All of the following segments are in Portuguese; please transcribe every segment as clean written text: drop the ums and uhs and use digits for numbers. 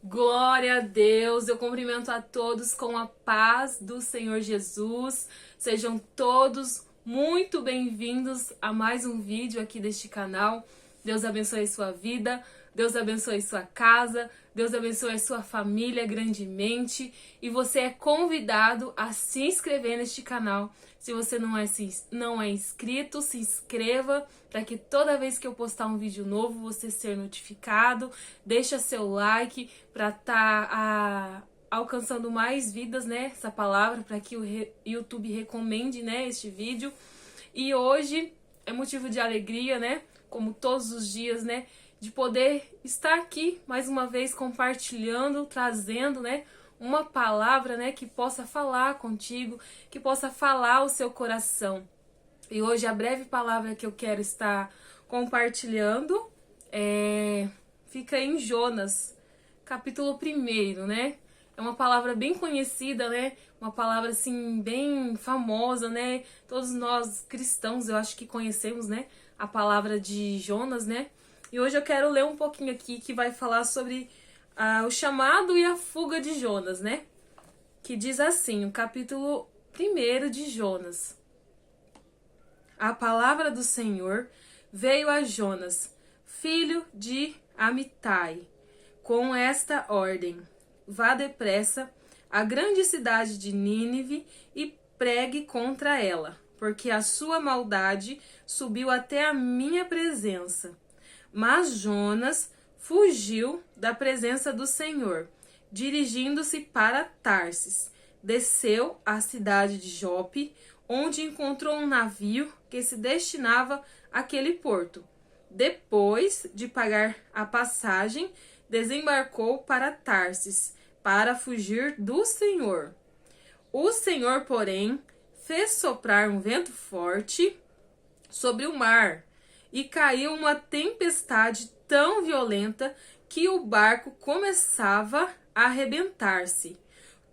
Glória a Deus, eu cumprimento a todos com a paz do Senhor Jesus. Sejam todos muito bem-vindos a mais um vídeo aqui deste canal. Deus abençoe sua vida, Deus abençoe sua casa, Deus abençoe sua família grandemente. E você é convidado a se inscrever neste canal. Se você não é inscrito, se inscreva para que toda vez que eu postar um vídeo novo você ser notificado. Deixa seu like para estar alcançando mais vidas, né? Essa palavra, para que o YouTube recomende, né, este vídeo. E hoje é motivo de alegria, né? Como todos os dias, né? De poder estar aqui mais uma vez compartilhando, trazendo, né? Uma palavra, né, que possa falar contigo, que possa falar o seu coração. E hoje a breve palavra que eu quero estar compartilhando fica em Jonas, capítulo 1, né? É uma palavra bem conhecida, né? Uma palavra, assim, bem famosa, né? Todos nós cristãos, eu acho que conhecemos, né? A palavra de Jonas, né? E hoje eu quero ler um pouquinho aqui que vai falar sobre o chamado e a fuga de Jonas, né? Que diz assim, o capítulo 1 de Jonas. A palavra do Senhor veio a Jonas, filho de Amitai, com esta ordem: vá depressa à grande cidade de Nínive e pregue contra ela, porque a sua maldade subiu até a minha presença. Mas Jonas fugiu da presença do Senhor, dirigindo-se para Tarsis. Desceu à cidade de Jope, onde encontrou um navio que se destinava àquele porto. Depois de pagar a passagem, desembarcou para Tarsis, para fugir do Senhor. O Senhor, porém, fez soprar um vento forte sobre o mar, e caiu uma tempestade tão violenta que o barco começava a arrebentar-se.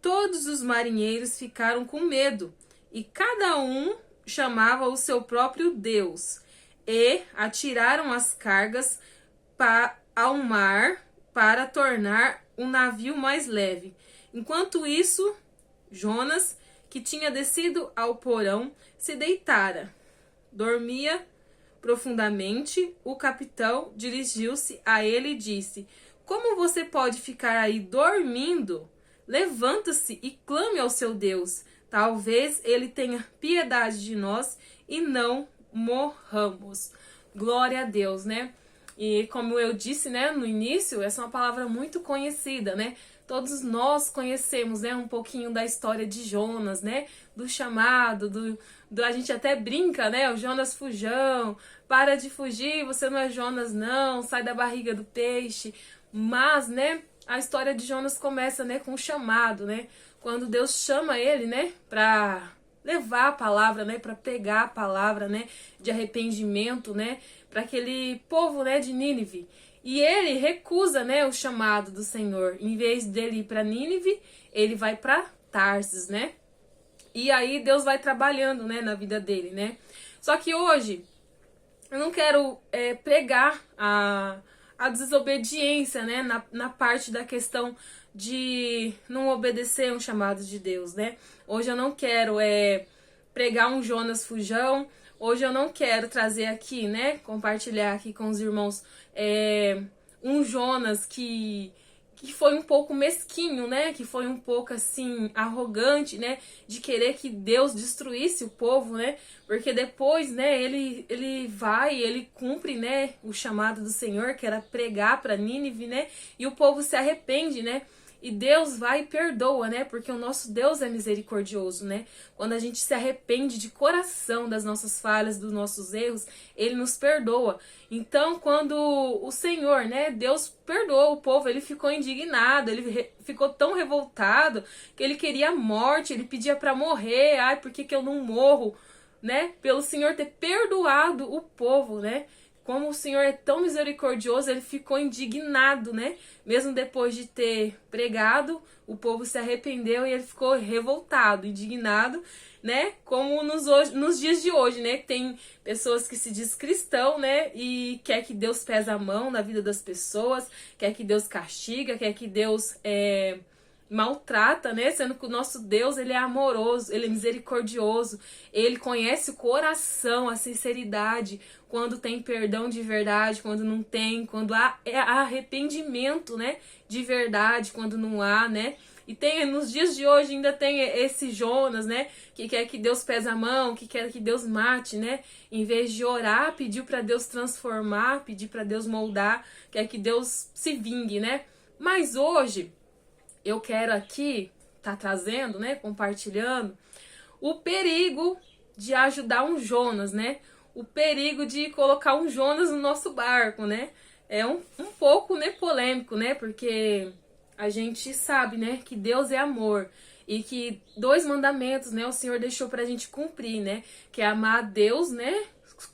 Todos os marinheiros ficaram com medo, e cada um chamava o seu próprio Deus, e atiraram as cargas ao mar para tornar o navio mais leve. Enquanto isso, Jonas, que tinha descido ao porão, se deitara. Dormia profundamente. O capitão dirigiu-se a ele e disse: como você pode ficar aí dormindo? Levanta-se e clame ao seu Deus. Talvez ele tenha piedade de nós e não morramos. Glória a Deus, né? E como eu disse, né, no início, essa é uma palavra muito conhecida, né? Todos nós conhecemos, né, um pouquinho da história de Jonas, né? Do chamado, a gente até brinca, né? O Jonas fujão, para de fugir, você não é Jonas não, sai da barriga do peixe. Mas, né, a história de Jonas começa, né, com o chamado, né? Quando Deus chama ele, né, para levar a palavra, né, para pegar a palavra, né, de arrependimento, né, para aquele povo, né, de Nínive. E ele recusa, né, o chamado do Senhor. Em vez dele ir para Nínive, ele vai para Tarsis, né? E aí Deus vai trabalhando, né, na vida dele, né? Só que hoje eu não quero pregar a desobediência, né, na parte da questão de não obedecer um chamado de Deus, né? Hoje eu não quero pregar um Jonas fujão. Hoje eu não quero trazer aqui, né, compartilhar aqui com os irmãos um Jonas que foi um pouco mesquinho, né, que foi um pouco assim arrogante, né, de querer que Deus destruísse o povo, né, porque depois, né, ele cumpre, né, o chamado do Senhor, que era pregar para Nínive, né, e o povo se arrepende, né. E Deus vai e perdoa, né? Porque o nosso Deus é misericordioso, né? Quando a gente se arrepende de coração das nossas falhas, dos nossos erros, Ele nos perdoa. Então, quando o Senhor, né? Deus perdoou o povo, ele ficou indignado, ele ficou tão revoltado que ele queria a morte, ele pedia para morrer. Ai, por que eu não morro? Né? Pelo Senhor ter perdoado o povo, né? como o Senhor é tão misericordioso, ele ficou indignado, né? Mesmo depois de ter pregado, o povo se arrependeu e ele ficou revoltado, indignado, né? Como nos dias de hoje, né? Tem pessoas que se diz cristão, né? E quer que Deus pese a mão na vida das pessoas, quer que Deus castiga, quer que Deus maltrata, né? Sendo que o nosso Deus, ele é amoroso, ele é misericordioso, ele conhece o coração, a sinceridade, quando tem perdão de verdade, quando não tem, quando há arrependimento, né? De verdade, quando não há, né? E tem, nos dias de hoje ainda tem esse Jonas, né? Que quer que Deus pese a mão, que quer que Deus mate, né? Em vez de orar, pediu para Deus transformar, pedir para Deus moldar, quer que Deus se vingue, né? Mas hoje eu quero aqui tá trazendo, né, compartilhando o perigo de ajudar um Jonas, né? O perigo de colocar um Jonas no nosso barco, né? É um pouco, né, polêmico, né? Porque a gente sabe, né, que Deus é amor e que 2 mandamentos, né, o Senhor deixou pra gente cumprir, né? Que é amar a Deus, né,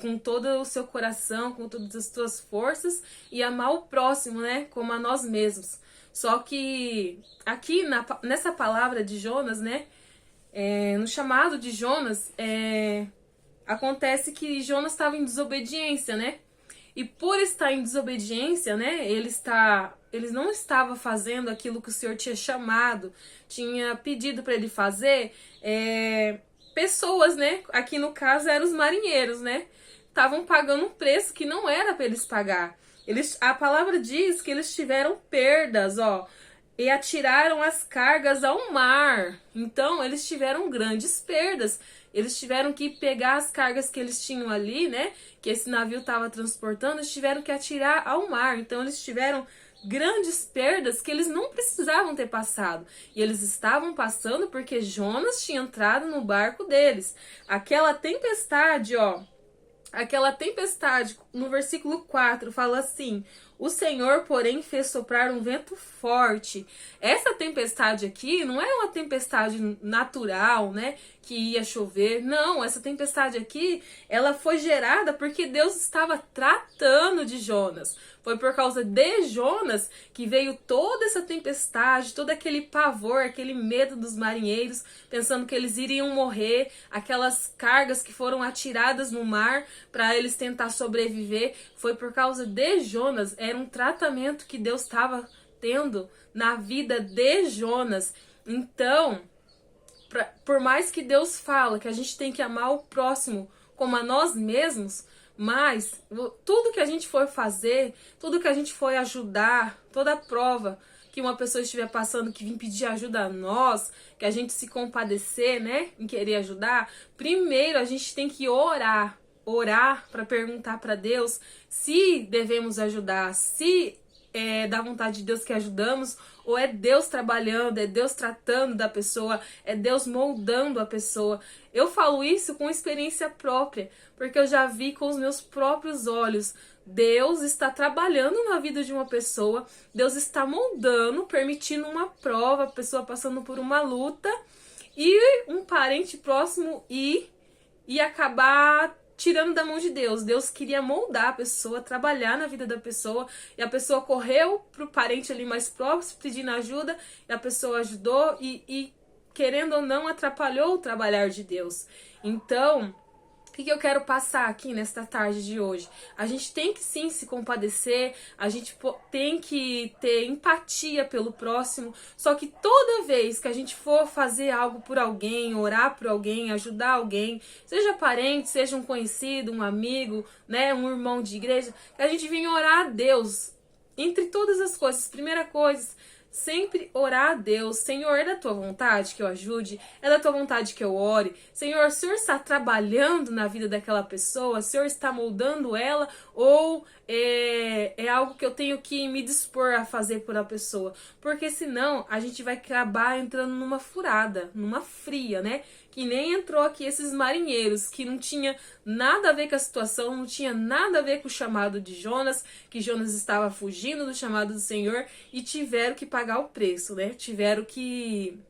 com todo o seu coração, com todas as suas forças, e amar o próximo, né, como a nós mesmos. Só que aqui nessa palavra de Jonas, né, no chamado de Jonas, acontece que Jonas estava em desobediência, né? E por estar em desobediência, né, ele não estava fazendo aquilo que o Senhor tinha chamado, tinha pedido para ele fazer. Pessoas, né, aqui no caso eram os marinheiros, né, estavam pagando um preço que não era para eles pagar. A palavra diz que eles tiveram perdas, ó, e atiraram as cargas ao mar. Então, eles tiveram grandes perdas. Eles tiveram que pegar as cargas que eles tinham ali, né, que esse navio estava transportando, eles tiveram que atirar ao mar. Então, eles tiveram grandes perdas que eles não precisavam ter passado. E eles estavam passando porque Jonas tinha entrado no barco deles. Aquela tempestade, ó, no versículo 4, fala assim: o Senhor, porém, fez soprar um vento forte. Essa tempestade aqui não é uma tempestade natural, né, que ia chover. Não, essa tempestade aqui, ela foi gerada porque Deus estava tratando de Jonas. Foi por causa de Jonas que veio toda essa tempestade, todo aquele pavor, aquele medo dos marinheiros, pensando que eles iriam morrer, aquelas cargas que foram atiradas no mar para eles tentar sobreviver. Foi por causa de Jonas, era um tratamento que Deus estava tendo na vida de Jonas. Então, por mais que Deus fala que a gente tem que amar o próximo como a nós mesmos, mas tudo que a gente for fazer, tudo que a gente for ajudar, toda prova que uma pessoa estiver passando, que vir pedir ajuda a nós, que a gente se compadecer, né, em querer ajudar, primeiro a gente tem que orar para perguntar para Deus se devemos ajudar, se é da vontade de Deus que ajudamos, ou é Deus trabalhando, é Deus tratando da pessoa, é Deus moldando a pessoa. Eu falo isso com experiência própria, porque eu já vi com os meus próprios olhos. Deus está trabalhando na vida de uma pessoa, Deus está moldando, permitindo uma prova, a pessoa passando por uma luta, e um parente próximo e acabar tirando da mão de Deus. Deus queria moldar a pessoa, trabalhar na vida da pessoa, e a pessoa correu pro parente ali mais próximo pedindo ajuda, e a pessoa ajudou e querendo ou não, atrapalhou o trabalhar de Deus. Então, o que eu quero passar aqui nesta tarde de hoje? A gente tem que sim se compadecer, a gente tem que ter empatia pelo próximo, só que toda vez que a gente for fazer algo por alguém, orar por alguém, ajudar alguém, seja parente, seja um conhecido, um amigo, né, um irmão de igreja, que a gente venha orar a Deus. Entre todas as coisas, primeira coisa, sempre orar a Deus. Senhor, é da tua vontade que eu ajude? É da tua vontade que eu ore? Senhor, o Senhor está trabalhando na vida daquela pessoa? O Senhor está moldando ela? Ou é algo que eu tenho que me dispor a fazer por a pessoa? Porque senão a gente vai acabar entrando numa furada, numa fria, né? Que nem entrou aqui esses marinheiros, que não tinha nada a ver com a situação, não tinha nada a ver com o chamado de Jonas, que Jonas estava fugindo do chamado do Senhor, e tiveram que pagar o preço, né? Tiveram que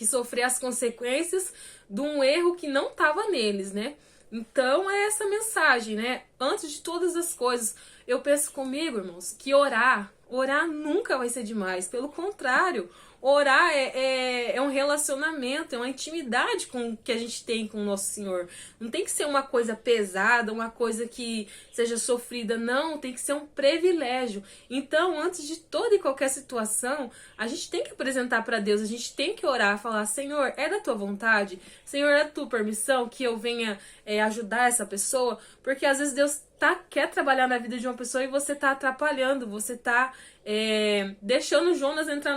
sofrer as consequências de um erro que não estava neles, né? Então é essa mensagem, né? Antes de todas as coisas, eu penso comigo, irmãos, que orar nunca vai ser demais. Pelo contrário, orar é um relacionamento, é uma intimidade que a gente tem com o nosso Senhor. Não tem que ser uma coisa pesada, uma coisa que seja sofrida, não. Tem que ser um privilégio. Então, antes de toda e qualquer situação, a gente tem que apresentar para Deus, a gente tem que orar, falar: Senhor, é da tua vontade? Senhor, é da tua permissão que eu venha ajudar essa pessoa? Porque às vezes Deus quer trabalhar na vida de uma pessoa e você tá atrapalhando, você tá deixando Jonas entrar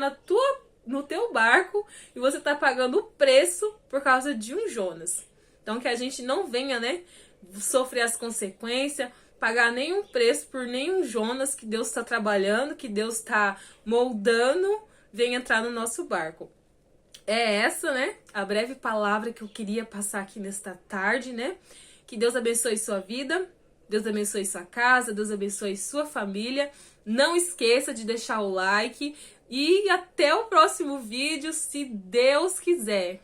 no teu barco e você tá pagando o preço por causa de um Jonas. Então que a gente não venha, né, sofrer as consequências, pagar nenhum preço por nenhum Jonas que Deus está trabalhando, que Deus está moldando, venha entrar no nosso barco. É essa, né, a breve palavra que eu queria passar aqui nesta tarde, né? Que Deus abençoe sua vida, Deus abençoe sua casa, Deus abençoe sua família. Não esqueça de deixar o like e até o próximo vídeo, se Deus quiser.